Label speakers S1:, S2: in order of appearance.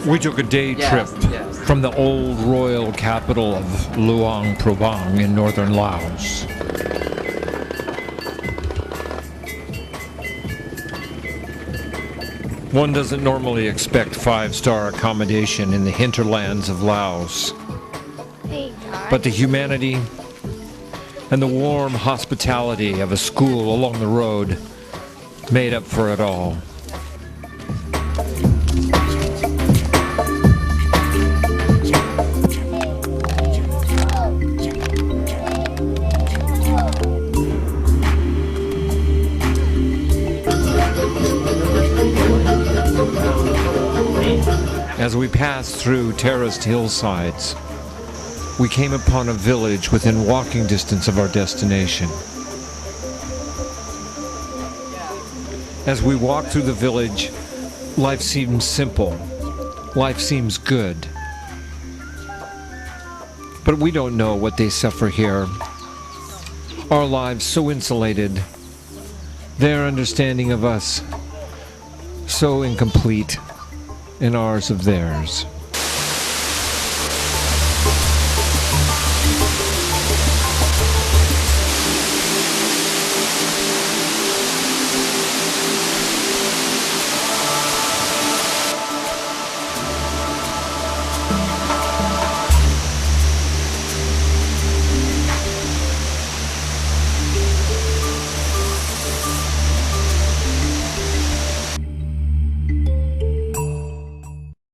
S1: We took a day trip from the old royal capital of Laung Prabang in Northern Laos. One doesn't normally expect five-star accommodation in the hinterlands of Laos. But the humanity and the warm hospitality of a school along the road made up for it all. As we passed through terraced hillsides, we came upon a village within walking distance of our destination. As we walked through the village, life seems simple. Life seems good. But we don't know what they suffer here. Our lives so insulated. Their understanding of us so incomplete, and ours of theirs.